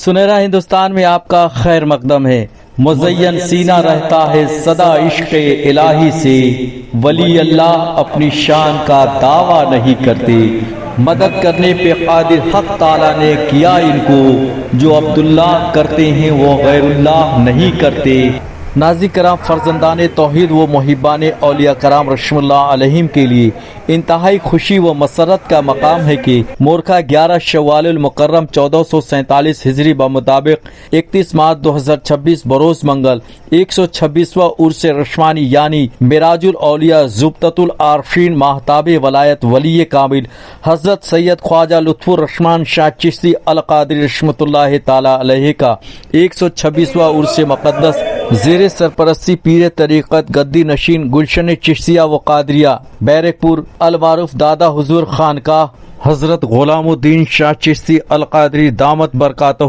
سنہرا ہندوستان میں آپ کا خیر مقدم ہے۔ مزین سینہ رہتا ہے صدا عشق الہی سے، ولی اللہ اپنی شان کا دعویٰ نہیں کرتے۔ مدد کرنے پہ قادر حق تعالیٰ نے کیا ان کو، جو عبداللہ کرتے ہیں وہ غیر اللہ نہیں کرتے۔ ناظرین کرام، فرزندان توحید و محبان اولیاء کرام رحمۃ اللہ علیہم کے لیے انتہائی خوشی و مسرت کا مقام ہے کہ مورخہ 11 شوال المکرم 1447 ہجری بمطابق 31 مارچ 2026 بروز منگل 126واں عرس رشمانی یعنی معراج الاولیاء زبدۃ العارفین ماہتاب ولایت ولی کامل حضرت سید خواجہ لطف الرحمان شاہ چشتی القادری رحمۃ اللہ تعالی علیہ کا 126واں عرس مقدس زیر سرپرستی پیر طریقت گدی نشین گلشن چشتیہ و قادریہ بیرک پور المعروف دادا حضور خانقاہ حضرت غلام الدین شاہ چشتی القادری دامت برکاتہ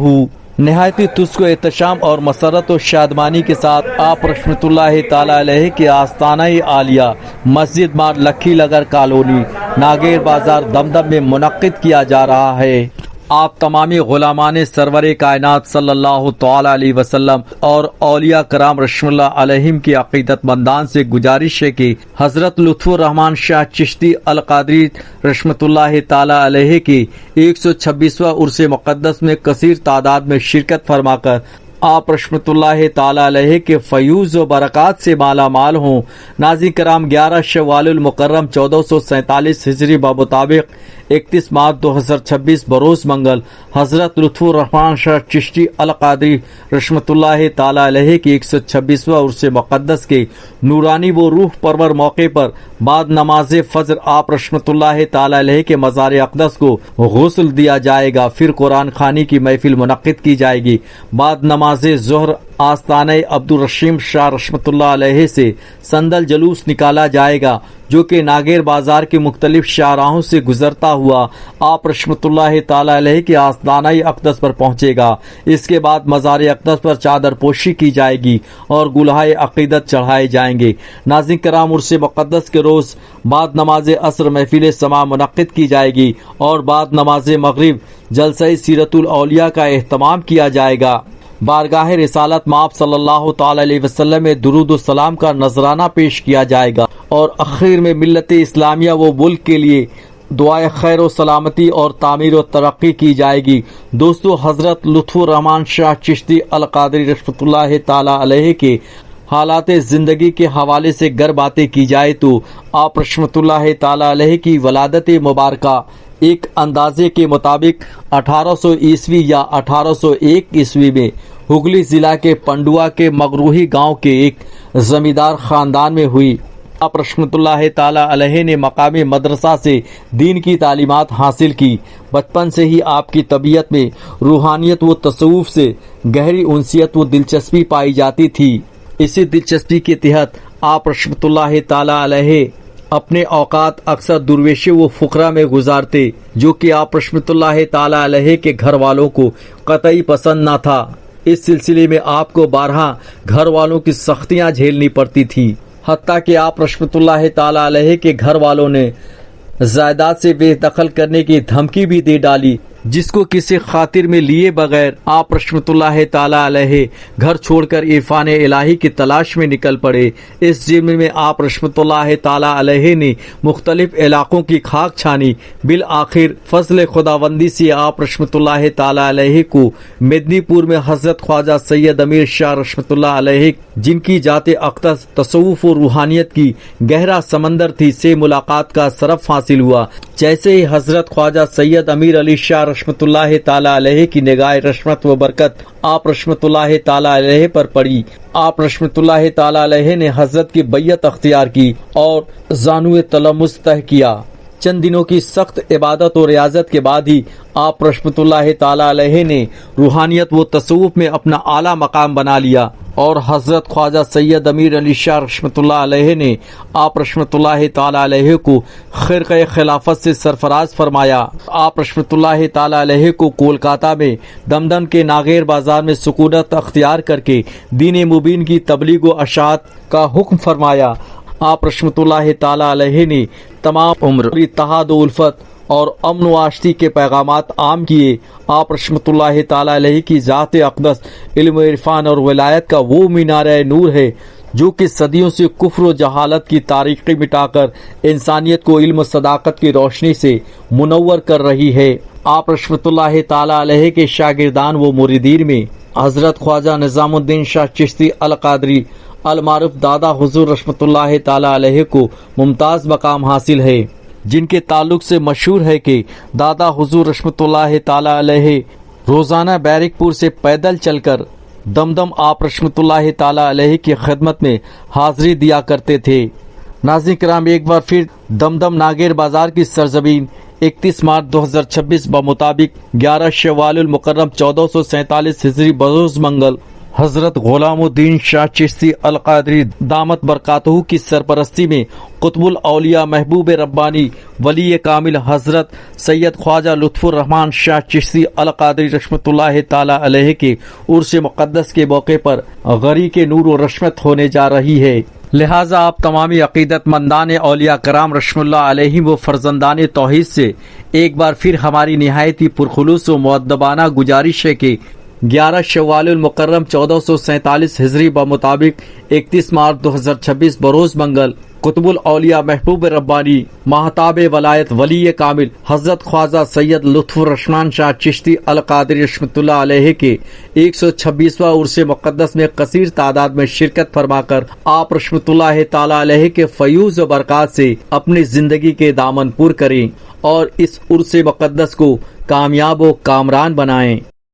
نہایتی تسک و احتشام اور مسرت و شادمانی کے ساتھ آپ رحمۃ اللہ تعالی علیہ کے آستانہ عالیہ مسجد مار لکھی لگر کالونی ناگیر بازار دمدم میں منعقد کیا جا رہا ہے۔ آپ تمامی غلامان سرور کائنات صلی اللہ تعالی علیہ وسلم اور اولیاء کرام رحمۃ اللہ علیہم کی عقیدت مندان سے گزارش ہے کہ حضرت لطف الرحمان شاہ چشتی القادری رحمۃ اللہ تعالی علیہ کے 126واں عرس مقدس میں کثیر تعداد میں شرکت فرما کر آپ رحمۃ اللہ تعالی علیہ کے فیوز و برکات سے مالا مال ہوں۔ ناظرین کرام، 11 شوال المکرم 1447 ہجری بمطابق 31 مارچ 2026 بروز منگل حضرت لطف الرحمان شاہ چشتی القادری رحمۃ اللہ تعالی علیہ کے 126واں عرس مقدس کے نورانی و روح پرور موقع پر بعد نماز فجر آپ رحمۃ اللہ تعالی علیہ کے مزار اقدس کو غسل دیا جائے گا، پھر قرآن خوانی کی محفل منعقد کی جائے گی۔ بعد نماز ظہر آستانہ عبدالرشیم شاہ رحمۃ اللہ علیہ سے سندل جلوس نکالا جائے گا، جو کہ ناگیر بازار کے مختلف شاہراہوں سے گزرتا ہوا آپ رحمۃ اللہ تعالی علیہ کے آستانہ اقدس پر پہنچے گا۔ اس کے بعد مزار اقدس پر چادر پوشی کی جائے گی اور گلہائے عقیدت چڑھائے جائیں گے۔ ناظرین کرام، عرس مقدس کے روز بعد نماز عصر محفل سماع منعقد کی جائے گی اور بعد نماز مغرب جلسہ سیرت الاولیاء کا اہتمام کیا جائے گا۔ بارگاہ رسالت مآب صلی اللہ تعالی علیہ وسلم میں درود و سلام کا نذرانہ پیش کیا جائے گا اور اخیر میں ملت اسلامیہ و ملک کے لیے دعائے خیر و سلامتی اور تعمیر و ترقی کی جائے گی۔ دوستو، حضرت لطف الرحمان شاہ چشتی القادری رحمۃ اللہ تعالی علیہ کے حالات زندگی کے حوالے سے گر باتیں کی جائے تو آپ رحمۃ اللہ تعالی علیہ کی ولادت مبارکہ ایک اندازے کے مطابق 1800 عیسوی یا 1801 عیسوی میں ہگلی ضلع کے پنڈوا کے مغروہی گاؤں کے ایک زمیندار خاندان میں ہوئی۔ آپ رحمۃ اللہ تعالی علیہ نے مقامی مدرسہ سے دین کی تعلیمات حاصل کی۔ بچپن سے ہی آپ کی طبیعت میں روحانیت و تصوف سے گہری انسیت و دلچسپی پائی جاتی تھی۔ اسی دلچسپی کے تحت آپ رحمۃ اللہ تعالی علیہ اپنے اوقات اکثر درویشی و فقرا میں گزارتے، جو کہ آپ رحمۃ اللہ تعالی علیہ کے گھر والوں کو قطعی پسند نہ تھا۔ اس سلسلے میں آپ کو بارہا گھر والوں کی سختیاں جھیلنی پڑتی تھی، حتیٰ کہ آپ رحمۃ اللہ تعالی علیہ کے گھر والوں نے جائیداد سے بے دخل کرنے کی دھمکی بھی دے ڈالی، جس کو کسی خاطر میں لیے بغیر آپ رحمۃ اللہ تعالی علیہ گھر چھوڑ کر عرفان الہی کی تلاش میں نکل پڑے۔ اس ضمن میں آپ رحمۃ اللہ تعالی علیہ نے مختلف علاقوں کی خاک چھانی۔ بالآخر فضل خداوندی سے آپ رحمۃ اللہ تعالی علیہ کو مدنی پور میں حضرت خواجہ سید امیر شاہ رحمۃ اللہ علیہ، جن کی ذات اقدس تصوف و روحانیت کی گہرا سمندر تھی، سے ملاقات کا شرف حاصل ہوا۔ جیسے ہی حضرت خواجہ سید امیر علی شاہ رحمۃ اللہ تعالی علیہ کی نگاہ رحمت و برکت آپ رحمۃ اللہ تعالی علیہ پر پڑی، آپ رحمۃ اللہ تعالی علیہ نے حضرت کی بیعت اختیار کی اور زانو تلمس طے کیا۔ چند دنوں کی سخت عبادت و ریاضت کے بعد ہی آپ رحمۃ اللہ تعالی علیہ نے روحانیت و تصوف میں اپنا اعلیٰ مقام بنا لیا اور حضرت خواجہ سید امیر علی شاہ رحمۃ اللہ علیہ نے آپ رحمۃ اللہ تعالی علیہ کو خرقہ خلافت سے سرفراز فرمایا۔ آپ رحمۃ اللہ تعالی علیہ کو کولکاتہ میں دمدم کے ناگیر بازار میں سکونت اختیار کر کے دین مبین کی تبلیغ و اشاعت کا حکم فرمایا۔ آپ رحمۃ اللہ تعالی علیہ نے تمام عمر اتحاد و الفت اور امن و آشتی کے پیغامات عام کیے۔ آپ رحمۃ اللہ تعالی علیہ کی ذات اقدس علم و عرفان اور ولایت کا وہ مینارہ نور ہے جو کہ صدیوں سے کفر و جہالت کی تاریکی مٹا کر انسانیت کو علم و صداقت کی روشنی سے منور کر رہی ہے۔ آپ رحمۃ اللہ تعالی علیہ کے شاگردان و مریدین میں حضرت خواجہ نظام الدین شاہ چشتی القادری المعروف دادا حضور رحمۃ اللہ تعالی علیہ کو ممتاز مقام حاصل ہے، جن کے تعلق سے مشہور ہے کہ دادا حضور رحمۃ اللہ تعالی علیہ روزانہ بیرک پور سے پیدل چل کر دمدم آپ رحمۃ اللہ تعالی علیہ کی خدمت میں حاضری دیا کرتے تھے۔ ناظرین کرام، ایک بار پھر دمدم ناگیر بازار کی سرزمین 31 مارچ 2026 بمطابق 11 شوال المکرم 1447 ہجری بروز منگل حضرت غلام الدین شاہ چشتی القادری دامت برکاتہ کی سرپرستی میں قطب الاولیاء محبوب ربانی ولی کامل حضرت سید خواجہ لطف الرحمان شاہ چشتی القادری رحمۃ اللہ تعالی علیہ کے عرس مقدس کے موقع پر غری کے نور و رشمت ہونے جا رہی ہے، لہٰذا آپ تمامی عقیدت مندان اولیاء کرام رحم اللہ علیہم و فرزندان توحید سے ایک بار پھر ہماری نہایت ہی پرخلوص و مؤدبانہ گزارش ہے کہ 11 شوال المکرم 1447 ہجری بمطابق 31 مارچ 2026 بروز منگل قطب الاولیاء محبوب ربانی ماہتاب ولایت ولی کامل حضرت خواجہ سید لطف الرحمان شاہ چشتی القادری رحمۃ اللہ علیہ کے 126واں عرس مقدس میں کثیر تعداد میں شرکت فرما کر آپ رحمۃ اللہ تعالی علیہ کے فیوز و برکات سے اپنی زندگی کے دامن پور کریں اور اس عرس مقدس کو کامیاب و کامران بنائیں۔